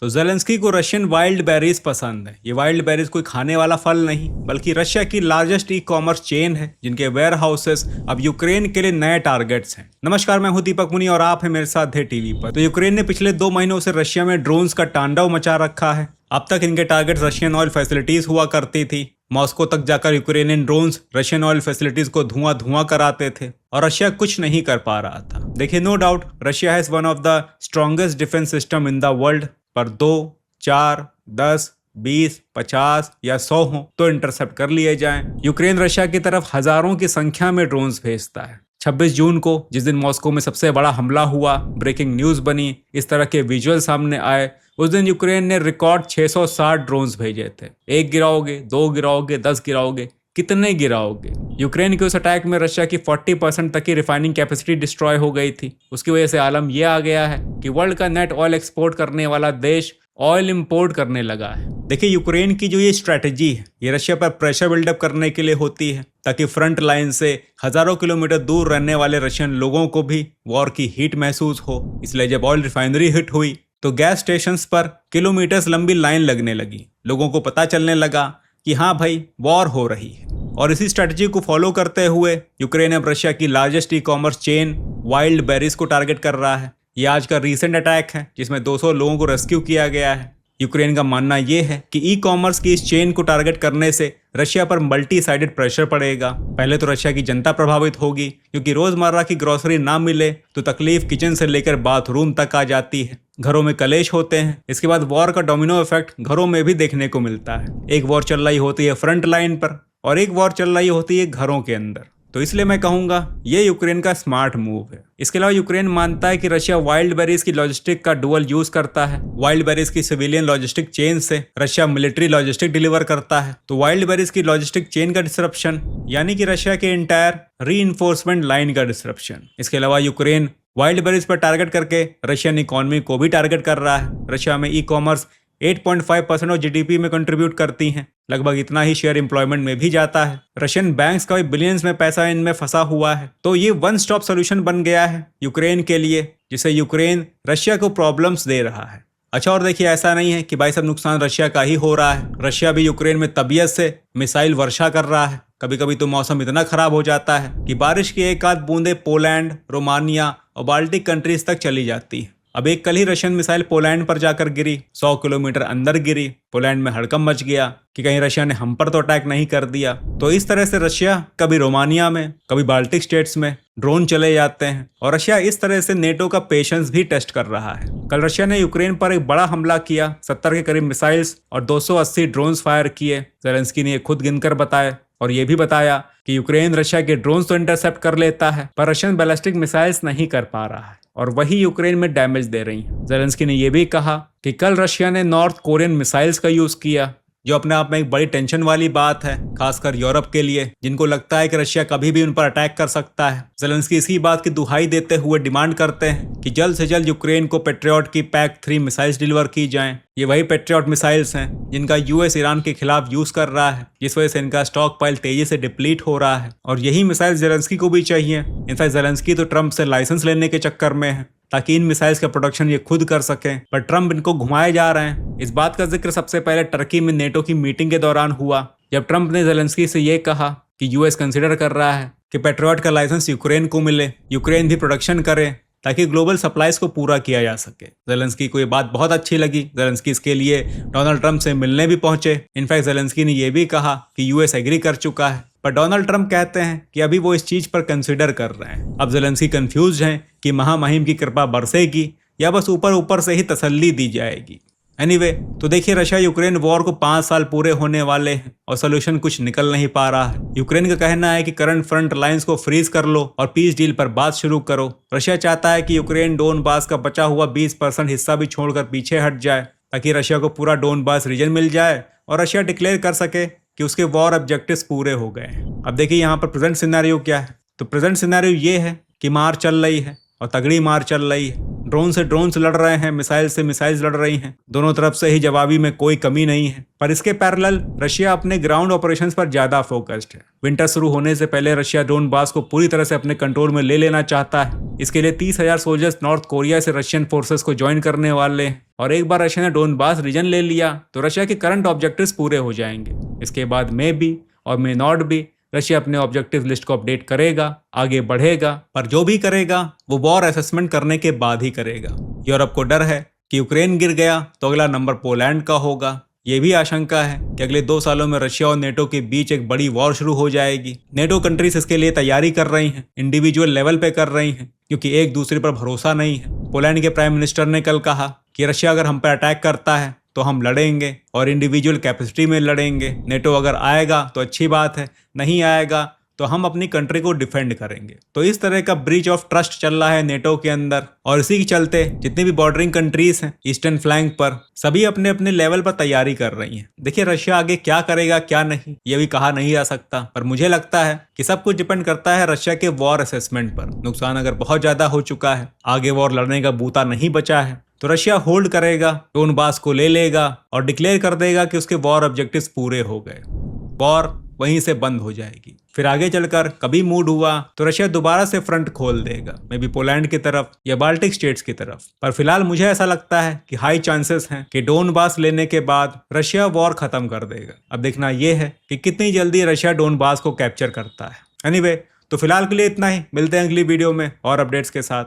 तो ज़ेलेंस्की को Russian wild berries पसंद है। ये वाइल्ड बेरीज कोई खाने वाला फल नहीं बल्कि रशिया की लार्जेस्ट ई कॉमर्स चेन है जिनके वेयर हाउसेस अब यूक्रेन के लिए नए टारगेट्स हैं। नमस्कार, मैं हूं दीपक मुनि और आप हैं मेरे साथ थे टीवी पर। तो यूक्रेन ने पिछले 2 महीनों से रशिया में ड्रोन्स का तांडव मचा रखा है। अब तक इनके टारगेट रशियन ऑयल फैसिलिटीज हुआ करती थी। मॉस्को तक जाकर Ukrainian drones Russian oil facilities को धुआं धुआं कराते थे और रशिया कुछ नहीं कर पा रहा था। देखिए, no doubt Russia has one of the strongest defence system in the world, पर 2, 4, 10, 20, 50 या 100 हो तो इंटरसेप्ट कर लिए जाएं। यूक्रेन रशिया की तरफ हजारों की संख्या में ड्रोन्स भेजता है। 26 जून को जिस दिन मॉस्को में सबसे बड़ा हमला हुआ, ब्रेकिंग न्यूज बनी, इस तरह के विजुअल सामने आए, उस दिन यूक्रेन ने रिकॉर्ड 660 ड्रोन्स भेजे थे। 1 गिराओगे, 2 गिराओगे, 10 गिराओगे, कितने गिराओगे? यूक्रेन के उस अटैक में रशिया की 40% तक की रिफाइनिंग कैपेसिटी डिस्ट्रॉय हो गई थी। उसकी वजह से आलम यह आ गया है कि वर्ल्ड का नेट ऑयल एक्सपोर्ट करने वाला देश ऑयल इंपोर्ट करने लगा है। देखिए, यूक्रेन की जो ये स्ट्रैटेजी है, ये रशिया पर प्रेशर बिल्डअप करने के लिए होती है ताकि फ्रंट लाइन से हजारों किलोमीटर दूर रहने वाले रशियन लोगों को भी वॉर की हीट महसूस हो। इसलिए जब ऑयल रिफाइनरी हिट हुई तो गैस स्टेशंस पर किलोमीटर्स लंबी लाइन लगने लगी। लोगों को पता चलने लगा कि हाँ भाई, वॉर हो रही है। और इसी स्ट्रैटेजी को फॉलो करते हुए यूक्रेन अब रशिया की largest e commerce chain wild berries को टारगेट कर रहा है। ये आज का रीसेंट अटैक है जिसमें 200 लोगों को रेस्क्यू किया गया है। यूक्रेन का मानना यह है कि ई कॉमर्स की इस चेन को टारगेट करने से रशिया पर मल्टी साइडेड प्रेशर पड़ेगा। पहले तो रशिया की जनता प्रभावित होगी क्योंकि रोजमर्रा की ग्रोसरी ना मिले तो तकलीफ किचन से लेकर बाथरूम तक आ जाती है। घरों में कलेश होते हैं। इसके बाद वॉर का डोमिनो इफेक्ट घरों में भी देखने को मिलता है। एक वॉर चल रही होती है फ्रंट लाइन पर और एक वॉर चल रही होती है घरों के अंदर। तो इसलिए मैं कहूंगा ये यूक्रेन का स्मार्ट मूव है। इसके अलावा यूक्रेन मानता है कि रशिया वाइल्ड बेरीज की लॉजिस्टिक का डुअल यूज करता है। वाइल्ड बेरीज की सिविलियन लॉजिस्टिक चेन से रशिया मिलिट्री लॉजिस्टिक डिलीवर करता है। तो वाइल्ड बेरीज की लॉजिस्टिक चेन का डिसरप्शन यानी कि रशिया के इंटायर रीइंफोर्समेंट लाइन का डिसरप्शन। इसके अलावा यूक्रेन वाइल्ड बेरीज पर टारगेट करके रशियन इकोनॉमी को भी टारगेट कर रहा है। रशिया में ई कॉमर्स 8.5% ऑफ जीडीपी में कंट्रीब्यूट करती हैं। लगभग इतना ही शेयर एम्प्लॉयमेंट में भी जाता है। रशियन बैंक्स का भी बिलियंस में पैसा इनमें फंसा हुआ है। तो ये वन स्टॉप सोल्यूशन बन गया है यूक्रेन के लिए, जिसे यूक्रेन रशिया को प्रॉब्लम्स दे रहा है। अच्छा, और देखिए, ऐसा नहीं है कि भाई सब नुकसान रशिया का ही हो रहा है। रशिया भी यूक्रेन में तबीयत से मिसाइल वर्षा कर रहा है। कभी कभी तो मौसम इतना खराब हो जाता है कि बारिश की एक आध बूंदे पोलैंड, रोमानिया और बाल्टिक कंट्रीज तक चली जाती है। अब एक कल ही रशियन मिसाइल पोलैंड पर जाकर गिरी, 100 किलोमीटर अंदर गिरी। पोलैंड में हड़कंप मच गया कि कहीं रशिया ने हम पर तो अटैक नहीं कर दिया। तो इस तरह से रशिया कभी रोमानिया में, कभी बाल्टिक स्टेट्स में ड्रोन चले जाते हैं और रशिया इस तरह से नेटो का पेशेंस भी टेस्ट कर रहा है। कल रशिया ने यूक्रेन पर एक बड़ा हमला किया, 70 के करीब मिसाइल्स और 280 ड्रोन्स फायर किए। ज़ेलेंस्की ने खुद गिनकर बताया और ये भी बताया कि यूक्रेन रशिया के ड्रोन्स तो इंटरसेप्ट कर लेता है पर रशियन बैलिस्टिक मिसाइल्स नहीं कर पा रहा है और वही यूक्रेन में डैमेज दे रही हैं। ज़ेलेंस्की ने यह भी कहा कि कल रशिया ने नॉर्थ कोरियन मिसाइल्स का यूज किया, जो अपने आप में एक बड़ी टेंशन वाली बात है, खासकर यूरोप के लिए जिनको लगता है कि रशिया कभी भी उन पर अटैक कर सकता है। ज़ेलेंस्की इसी बात की दुहाई देते हुए डिमांड करते हैं कि जल्द से जल्द यूक्रेन को पेट्रियट की PAC-3 मिसाइल्स डिलीवर की जाएं। ये वही पेट्रियट मिसाइल्स हैं जिनका यूएस ईरान के खिलाफ यूज कर रहा है, जिस वजह से इनका स्टॉक पाइल तेजी से डिप्लीट हो रहा है। और यही मिसाइल ज़ेलेंस्की को भी चाहिए। इनफैक्ट ज़ेलेंस्की तो ट्रंप से लाइसेंस लेने के चक्कर में है ताकि इन मिसाइल्स का प्रोडक्शन ये खुद कर सकें, पर ट्रंप इनको घुमाए जा रहे हैं। इस बात का जिक्र सबसे पहले टर्की में नेटो की मीटिंग के दौरान हुआ, जब ट्रंप ने ज़ेलेंस्की से ये कहा कि यूएस कंसिडर कर रहा है कि पेट्रियट का लाइसेंस यूक्रेन को मिले, यूक्रेन भी प्रोडक्शन करे ताकि ग्लोबल सप्लाईज को पूरा किया जा सके। ज़ेलेंस्की को ये बात बहुत अच्छी लगी। ज़ेलेंस्की इसके लिए डोनाल्ड ट्रंप से मिलने भी पहुंचे। इनफैक्ट ज़ेलेंस्की ने यह भी कहा कि यूएस एग्री कर चुका है, पर डोनाल्ड ट्रंप कहते हैं कि अभी वो इस चीज पर कंसिडर कर रहे हैं। अब ज़ेलेंस्की कंफ्यूज हैं कि महामहिम की कृपा बरसेगी या बस ऊपर ऊपर से ही तसल्ली दी जाएगी। एनीवे, तो देखिए, रशिया यूक्रेन वॉर को 5 साल पूरे होने वाले हैं और सोल्यूशन कुछ निकल नहीं पा रहा है। यूक्रेन का कहना है कि करंट फ्रंट लाइंस को फ्रीज कर लो और पीस डील पर बात शुरू करो। रशिया चाहता है कि यूक्रेन डोनबास का बचा हुआ 20% हिस्सा भी छोड़कर पीछे हट जाए ताकि रशिया को पूरा डोनबास रीजन मिल जाए और रशिया डिक्लेयर कर सके कि उसके वॉर ऑब्जेक्टिव्स पूरे हो गए हैं। अब देखिए, यहाँ पर प्रेजेंट सिनेरियो क्या है। तो प्रेजेंट सिनेरियो ये है कि मार चल रही है और तगड़ी मार चल रही है। ड्रोन से ड्रोन्स लड़ रहे हैं, मिसाइल से मिसाइल्स लड़ रही हैं, दोनों तरफ से ही जवाबी में कोई कमी नहीं है। पर इसके पैरेलल रशिया अपने ग्राउंड ऑपरेशंस पर ज्यादा फोकस्ड है। विंटर शुरू होने से पहले रशिया डोनबास को पूरी तरह से अपने कंट्रोल में ले लेना चाहता है। इसके लिए 30,000 सोल्जर्स नॉर्थ कोरिया से रशियन फोर्सेस को ज्वाइन करने वाले हैं। और एक बार रशिया ने डोनबास रीजन ले लिया तो रशिया के करंट ऑब्जेक्टिव्स पूरे हो जाएंगे। इसके बाद मे बी और मे नॉट बी रशिया अपने ऑब्जेक्टिव लिस्ट को अपडेट करेगा, आगे बढ़ेगा, पर जो भी करेगा वो वॉर असेसमेंट करने के बाद ही करेगा। यूरोप को डर है कि यूक्रेन गिर गया तो अगला नंबर पोलैंड का होगा। ये भी आशंका है कि अगले 2 सालों में रशिया और नेटो के बीच एक बड़ी वॉर शुरू हो जाएगी। नेटो कंट्रीज इसके लिए तैयारी कर रही हैं, इंडिविजुअल लेवल पे कर रही हैं, क्योंकि एक दूसरे पर भरोसा नहीं है। पोलैंड के प्राइम मिनिस्टर ने कल कहा कि रशिया अगर हम पर अटैक करता है तो हम लड़ेंगे और इंडिविजुअल कैपेसिटी में लड़ेंगे। नेटो अगर आएगा तो अच्छी बात है, नहीं आएगा तो हम अपनी कंट्री को डिफेंड करेंगे। तो इस तरह का ब्रीच ऑफ ट्रस्ट चल रहा है नेटो के अंदर, और इसी के चलते जितनी भी बॉर्डरिंग कंट्रीज हैं ईस्टर्न फ्लैंक पर, सभी अपने अपने लेवल पर तैयारी कर रही हैं। देखिए रशिया आगे क्या करेगा क्या नहीं ये भी कहा नहीं जा सकता, पर मुझे लगता है कि सब कुछ डिपेंड करता है रशिया के वॉर असेसमेंट पर। नुकसान अगर बहुत ज्यादा हो चुका है, आगे वॉर लड़ने का बूता नहीं बचा है, तो रशिया होल्ड करेगा, डोनबास को ले लेगा और डिक्लेयर कर देगा कि उसके वॉर ऑब्जेक्टिव्स पूरे हो गए। वॉर वहीं से बंद हो जाएगी। फिर आगे चलकर कभी मूड हुआ तो रशिया दोबारा से फ्रंट खोल देगा, मे बी पोलैंड की तरफ या बाल्टिक स्टेट्स की तरफ। पर फिलहाल मुझे ऐसा लगता है कि हाई चांसेस हैं कि डोनबास लेने के बाद रशिया वॉर खत्म कर देगा। अब देखना यह है कि कितनी जल्दी रशिया डोनबास को कैप्चर करता है। एनीवे, तो फिलहाल के लिए इतना ही। मिलते हैं अगली वीडियो में और अपडेट्स के साथ।